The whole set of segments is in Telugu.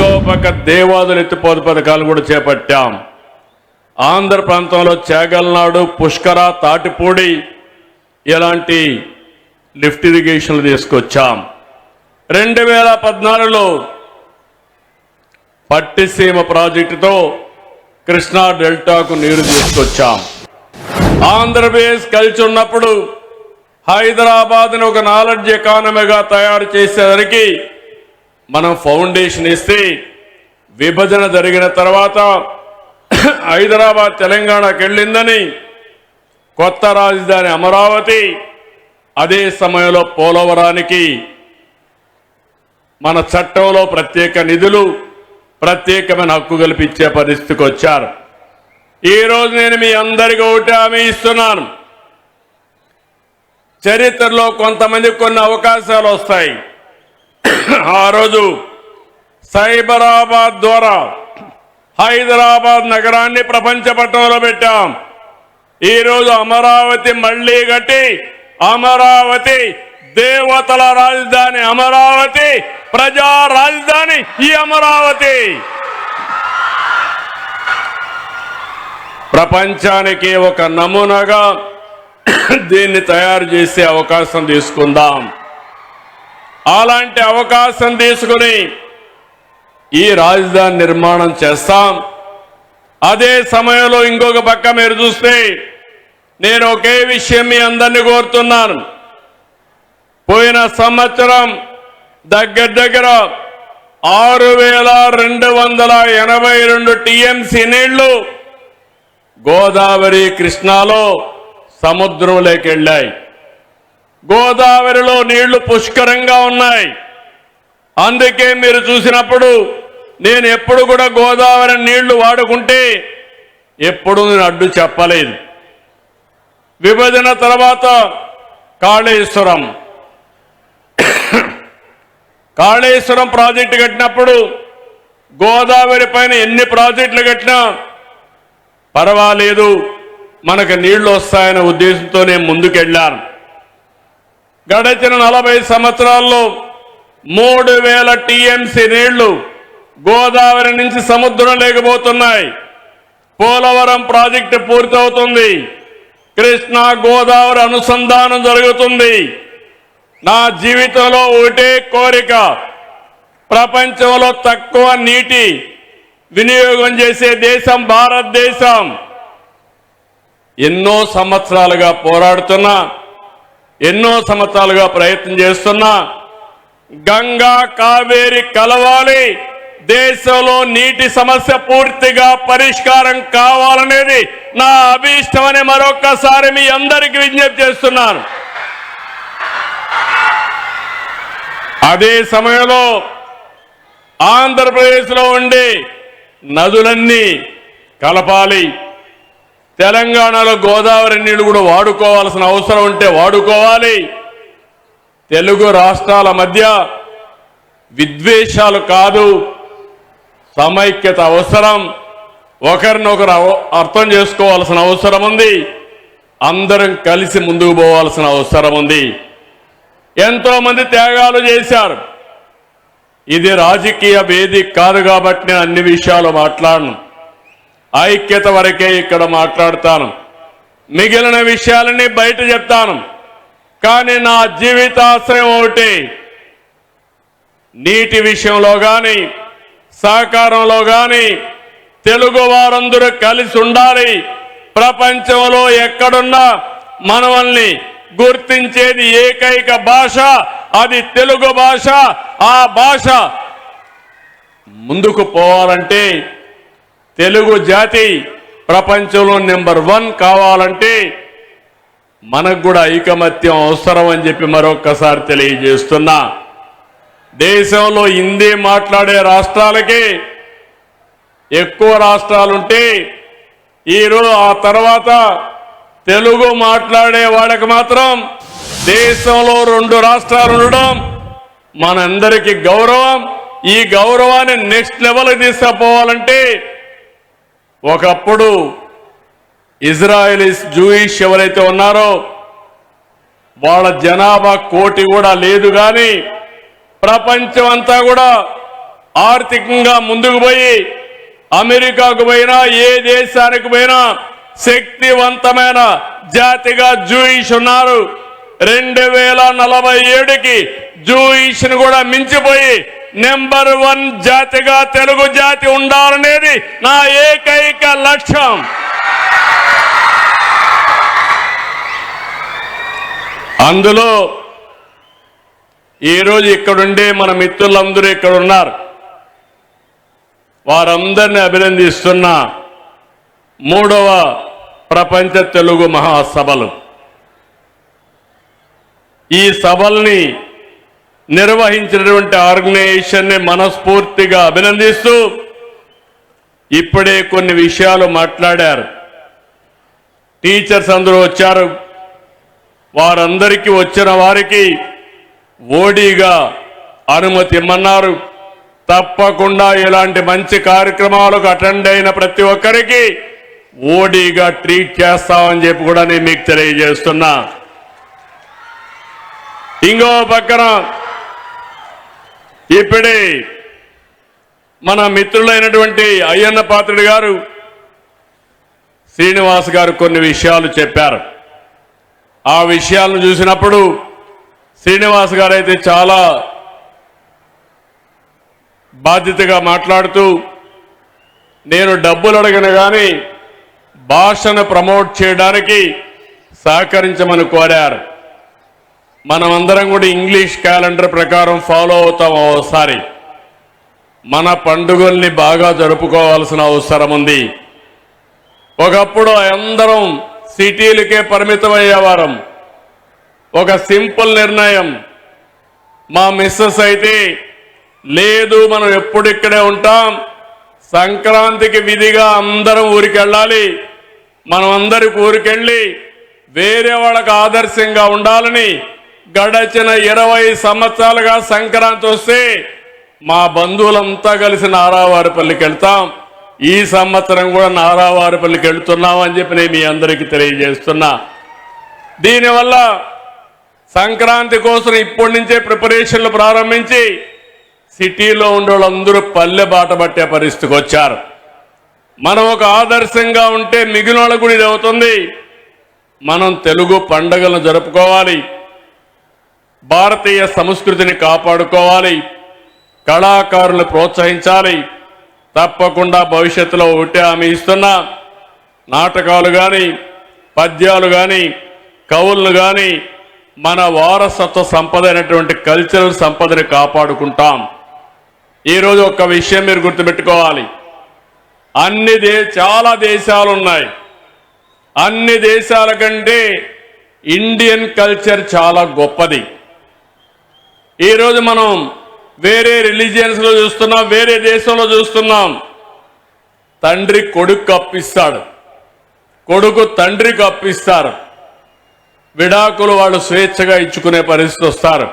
ఇంకో పక్క దేవాదులు ఎత్తిపోతు పథకాలు కూడా చేపట్టాం. ఆంధ్ర ప్రాంతంలో చేగల్నాడు, పుష్కర, తాటిపూడి ఇలాంటి లిఫ్ట్ ఇరిగేషన్లు తీసుకొచ్చాం. 2014లో పట్టిసీమ ప్రాజెక్టుతో కృష్ణా డెల్టాకు నీరు తీసుకొచ్చాం. ఆంధ్రప్రదేశ్ కలిసి ఉన్నప్పుడు హైదరాబాద్ని ఒక నాలెడ్జ్ ఎకానమీగా తయారు చేసేసరికి మనం ఫౌండేషన్ ఇస్తే విభజన జరిగిన తర్వాత హైదరాబాద్ తెలంగాణకు వెళ్ళిందని కొత్త రాజధాని అమరావతి, అదే సమయంలో పోలవరానికి మన చట్టంలో ప్రత్యేక నిధులు, ప్రత్యేకమైన హక్కు కల్పించే పరిస్థితికి వచ్చారు. ఈరోజు నేను మీ అందరికీ ఒకటి హామీ ఇస్తున్నాను. చరిత్రలో కొంతమందికి కొన్ని అవకాశాలు వస్తాయి. ఆ రోజు సైబరాబాద్ ద్వారా హైదరాబాద్ నగరాన్ని ప్రపంచ పట్టణంలో పెట్టాం. ఈరోజు అమరావతి మళ్లీ కట్టి, అమరావతి దేవతల రాజధాని, అమరావతి ప్రజా రాజధాని ఈ అమరావతి. ప్రపంచానికి ఒక నమూనాగా దీన్ని తయారు చేసే అవకాశం తీసుకుందాం. అలాంటి అవకాశం తీసుకుని ఈ రాజధాని నిర్మాణం చేస్తాం. అదే సమయంలో ఇంకొక పక్క మీరు చూస్తే నేను ఒకే విషయం మీ అందరినీ కోరుతున్నాను. పోయిన సంవత్సరం దగ్గర 6,282 టీఎంసీ నీళ్లు గోదావరి, కృష్ణాలో సముద్రంలోకి వెళ్ళాయి. గోదావరిలో నీళ్లు పుష్కరంగా ఉన్నాయి. అందుకే మీరు చూసినప్పుడు నేను ఎప్పుడు కూడా గోదావరి నీళ్లు వాడుకుంటే ఎప్పుడు నేను అడ్డు చెప్పలేదు. విభజన తర్వాత కాళేశ్వరం ప్రాజెక్టు కట్టినప్పుడు గోదావరి పైన ఎన్ని ప్రాజెక్టులు కట్టినా పర్వాలేదు, మనకు నీళ్లు వస్తాయనే ఉద్దేశంతో నేను ముందుకెళ్లాను. గడిచిన 40 సంవత్సరాల్లో 3,000 టీఎంసీ నీళ్లు గోదావరి నుంచి సముద్రం లేకపోతున్నాయి. పోలవరం ప్రాజెక్టు పూర్తవుతుంది. కృష్ణా గోదావరి అనుసంధానం జరుగుతుంది. నా జీవితంలో ఒకటే కోరిక, ప్రపంచంలో తక్కువ నీటి వినియోగం చేసే దేశం భారతదేశం. ఎన్నో సంవత్సరాలుగా పోరాడుతున్నా, ఎన్నో సంవత్సరాలుగా ప్రయత్నం చేస్తున్నా, గంగా కావేరి కలవాలి, దేశంలో నీటి సమస్య పూర్తిగా పరిష్కారం కావాలనేది నా అభీష్టమని మరొక్కసారి మీ అందరికీ విజ్ఞప్తి చేస్తున్నాను. అదే సమయంలో ఆంధ్రప్రదేశ్లో ఉండే నదులన్నీ కలపాలి. తెలంగాణలో గోదావరి నీళ్లు కూడా వాడుకోవాల్సిన అవసరం ఉంటే వాడుకోవాలి. తెలుగు రాష్ట్రాల మధ్య విద్వేషాలు కాదు, సమైక్యత అవసరం. ఒకరినొకరు అర్థం చేసుకోవాల్సిన అవసరం ఉంది. అందరం కలిసి ముందుకు పోవాల్సిన అవసరం ఉంది. ఎంతో మంది త్యాగాలు చేశారు. ఇది రాజకీయ వేదిక కాదు కాబట్టి నేను అన్ని విషయాలు మాట్లాడను. ఐక్యత వరకే ఇక్కడ మాట్లాడతాను. మిగిలిన విషయాలన్నీ బయట చెప్తాను. కానీ నా జీవితాశ్రయం ఒకటి, నీటి విషయంలో కానీ సహకారంలో కానీ తెలుగు వారందరూ కలిసి ఉండాలి. ప్రపంచంలో ఎక్కడున్నా మనల్ని గుర్తించేది ఏకైక భాష, అది తెలుగు భాష. ఆ భాష ముందుకు పోవాలంటే, తెలుగు జాతి ప్రపంచంలో నెంబర్ 1 కావాలంటే మనకు కూడా ఐకమత్యం అవసరం అని చెప్పి మరొక్కసారి తెలియజేస్తున్నా. దేశంలో హిందీ మాట్లాడే రాష్ట్రాలకి ఎక్కువ రాష్ట్రాలుంటే ఈరోజు ఆ తర్వాత తెలుగు మాట్లాడే వాళ్ళకి మాత్రం దేశంలో 2 రాష్ట్రాలు ఉండడం మనందరికీ గౌరవం. ఈ గౌరవాన్ని నెక్స్ట్ లెవెల్కి తీసుకుపోవాలంటే ఒకప్పుడు ఇజ్రాయెలీస్ జూయిష్ ఎవరైతే ఉన్నారో వాళ్ళ జనాభా 1 కోటి కూడా లేదు. కానీ ప్రపంచం అంతా కూడా ఆర్థికంగా ముందుకు పోయి అమెరికాకు పోయినా ఏ దేశానికి పోయినా శక్తివంతమైన జాతిగా జూయిష్ ఉన్నారు. 2047కి జూయిష్ ను కూడా మించిపోయి నెంబర్ 1 జాతిగా తెలుగు జాతి ఉండాలనేది నా ఏకైక లక్ష్యం. అందులో ఈరోజు ఇక్కడుండే మన మిత్రులందరూ ఇక్కడ ఉన్నారు. వారందరినీ అభినందిస్తున్న 3వ ప్రపంచ తెలుగు మహాసభలు. ఈ సభల్ని నిర్వహించినటువంటి ఆర్గనైజేషన్ని మనస్ఫూర్తిగా అభినందిస్తూ ఇప్పుడే కొన్ని విషయాలు మాట్లాడారు. టీచర్స్ అందరూ వచ్చారు. వారందరికీ వచ్చిన వారికి ఓడీగా అనుమతి ఇమ్మన్నారు. తప్పకుండా ఇలాంటి మంచి కార్యక్రమాలకు అటెండ్ అయిన ప్రతి ఒక్కరికి ఓడీగా ట్రీట్ చేస్తామని చెప్పి కూడా నేను మీకు తెలియజేస్తున్నా. ఇంకో పక్కన ఇప్పుడే మన మిత్రులైనటువంటి అయ్యన్న పాత్రుడు గారు, శ్రీనివాస్ గారు కొన్ని విషయాలు చెప్పారు. ఆ విషయాలను చూసినప్పుడు శ్రీనివాస్ గారు అయితే చాలా బాధ్యతగా మాట్లాడుతూ నేను డబ్బులు అడగను కానీ భాషను ప్రమోట్ చేయడానికి సహకరించమని కోరారు. మనమందరం కూడా ఇంగ్లీష్ క్యాలెండర్ ప్రకారం ఫాలో అవుతాం. ఒకసారి మన పండుగల్ని బాగా జరుపుకోవాల్సిన అవసరం ఉంది. ఒకప్పుడు అందరం సిటీలకే పరిమితమయ్యేవారం. ఒక సింపుల్ నిర్ణయం. మా మిస్సెస్ అయితే లేదు, మనం ఎప్పుడు ఇక్కడే ఉంటాం, సంక్రాంతికి విధిగా అందరం ఊరికి వెళ్ళాలి, మనం అందరికి ఊరికెళ్ళి వేరే వాళ్ళకు ఆదర్శంగా ఉండాలని గడచిన 20 సంవత్సరాలుగా సంక్రాంతి వస్తే మా బంధువులంతా కలిసి నారావారిపల్లికి వెళ్తాం. ఈ సంవత్సరం కూడా నారావారిపల్లికి వెళ్తున్నాం అని చెప్పి నేను మీ అందరికీ తెలియజేస్తున్నా. దీనివల్ల సంక్రాంతి కోసం ఇప్పటి నుంచే ప్రిపరేషన్లు ప్రారంభించి సిటీలో ఉండే వాళ్ళందరూ పల్లె బాట పట్టే పరిస్థితికి వచ్చారు. మనం ఒక ఆదర్శంగా ఉంటే మిగిలిన వాళ్ళకు కూడా ఇది అవుతుంది. మనం తెలుగు పండుగలను జరుపుకోవాలి, భారతీయ సంస్కృతిని కాపాడుకోవాలి, కళాకారులను ప్రోత్సహించాలి. తప్పకుండా భవిష్యత్తులో ఒకటే హామీ ఇస్తున్నా, నాటకాలు కానీ పద్యాలు కానీ కవులను కానీ మన వారసత్వ సంపద అయినటువంటి కల్చరల్ సంపదని కాపాడుకుంటాం. ఈరోజు ఒక్క విషయం మీరు గుర్తుపెట్టుకోవాలి. చాలా దేశాలు ఉన్నాయి. అన్ని దేశాల కంటే ఇండియన్ కల్చర్ చాలా గొప్పది. ఈరోజు మనం వేరే రిలీజియన్స్ లో చూస్తున్నాం, వేరే దేశంలో చూస్తున్నాం. తండ్రి కొడుకు అప్పిస్తాడు, కొడుకు తండ్రికి అప్పిస్తారు, విడాకులు వాళ్ళు స్వేచ్ఛగా ఇచ్చుకునే పరిస్థితి వస్తారు.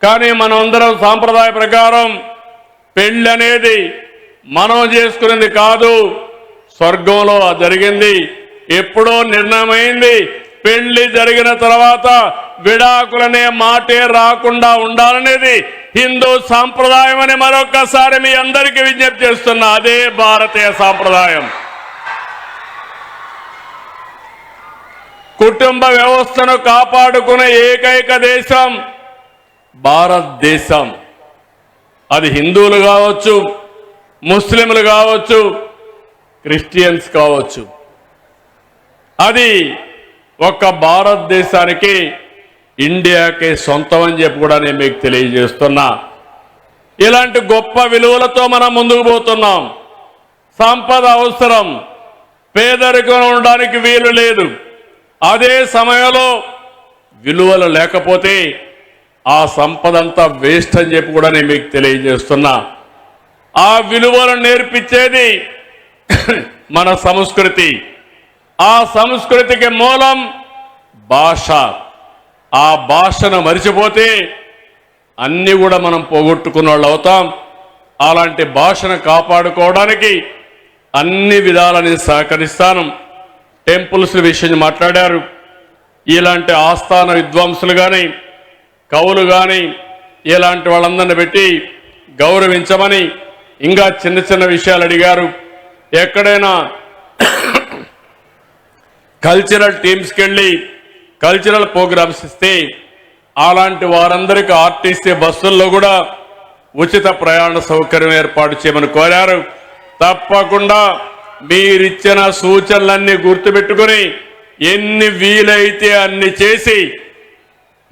కానీ మనం అందరం సాంప్రదాయ ప్రకారం పెళ్లి అనేది మనం చేసుకునేది కాదు, స్వర్గంలో జరిగింది, ఎప్పుడో నిర్ణయమైంది. పెళ్లి జరిగిన తర్వాత విడాకులనే మాటే రాకుండా ఉండాలనేది హిందూ సాంప్రదాయం అని మరొక్కసారి మీ అందరికీ విజ్ఞప్తి చేస్తున్నా. అదే భారతీయ సాంప్రదాయం. కుటుంబ వ్యవస్థను కాపాడుకునే ఏకైక దేశం భారతదేశం. అది హిందువులు కావచ్చు, ముస్లింలు కావచ్చు, క్రిస్టియన్స్ కావచ్చు. అది ఒక్క భారతదేశానికి, ఇండియాకే సొంతం అని చెప్పి కూడా నేను మీకు తెలియజేస్తున్నా. ఇలాంటి గొప్ప విలువలతో మనం ముందుకు పోతున్నాం. సంపద అవసరం, పేదరికం ఉండడానికి వీలు లేదు. అదే సమయంలో విలువలు లేకపోతే ఆ సంపదంతా వేస్ట్ అని చెప్పి కూడా నేను మీకు తెలియజేస్తున్నా. ఆ విలువలను నేర్పించేది మన సంస్కృతి. ఆ సంస్కృతికి మూలం భాష. ఆ భాషను మరిచిపోతే అన్ని కూడా మనం పోగొట్టుకున్న వాళ్ళు అవుతాం. అలాంటి భాషను కాపాడుకోవడానికి అన్ని విధాలని సహకరిస్తాను. టెంపుల్స్ విషయం మాట్లాడారు. ఇలాంటి ఆస్థాన విద్వాంసులు కానీ కవులు కానీ ఇలాంటి వాళ్ళందరిని పెట్టి గౌరవించమని ఇంకా చిన్న చిన్న విషయాలు అడిగారు. ఎక్కడైనా కల్చరల్ టీమ్స్కి వెళ్ళి కల్చరల్ ప్రోగ్రామ్స్ ఇస్తే అలాంటి వారందరికీ ఆర్టీసీ బస్సుల్లో కూడా ఉచిత ప్రయాణ సౌకర్యం ఏర్పాటు చేయమని కోరారు. తప్పకుండా మీరిచ్చిన సూచనలన్నీ గుర్తుపెట్టుకుని ఎన్ని వీలైతే అన్ని చేసి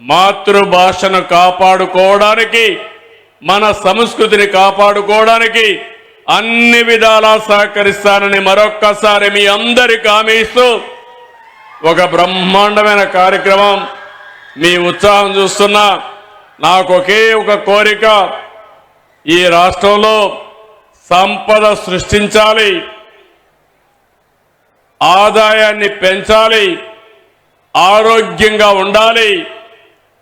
మాతృభాషను కాపాడుకోవడానికి, మన సంస్కృతిని కాపాడుకోవడానికి అన్ని విధాలా సహకరిస్తానని మరొక్కసారి మీ అందరికీ హామీ ఇస్తూ ఒక బ్రహ్మాండమైన కార్యక్రమం. మీ ఉత్సాహం చూస్తున్నా నాకు ఒకే ఒక కోరిక, ఈ రాష్ట్రంలో సంపద సృష్టించాలి, ఆదాయాన్ని పెంచాలి, ఆరోగ్యంగా ఉండాలి,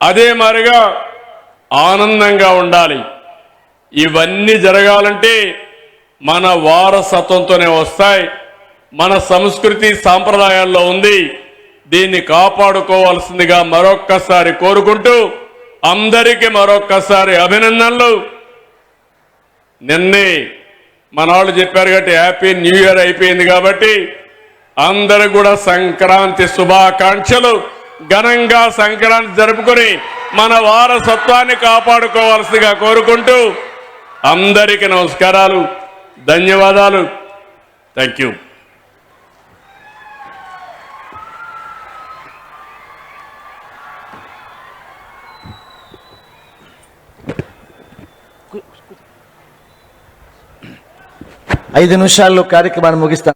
అదే మరిగా ఆనందంగా ఉండాలి. ఇవన్నీ జరగాలంటే మన వారసత్వంతోనే వస్తాయి. మన సంస్కృతి సాంప్రదాయాల్లో ఉంది. దీన్ని కాపాడుకోవాల్సిందిగా మరొక్కసారి కోరుకుంటూ అందరికీ మరొక్కసారి అభినందనలు. నిన్నే మన వాళ్ళు చెప్పారు కాబట్టి హ్యాపీ న్యూ ఇయర్ అయిపోయింది కాబట్టి అందరూ కూడా సంక్రాంతి శుభాకాంక్షలు. ఘనంగా సంక్రాంతి జరుపుకొని మన వారసత్వాన్ని కాపాడుకోవాల్సిందిగా కోరుకుంటూ అందరికీ నమస్కారాలు, ధన్యవాదాలు. Thank you. ఐదు నిమిషాల్లో కార్యక్రమాన్ని ముగిస్తాం.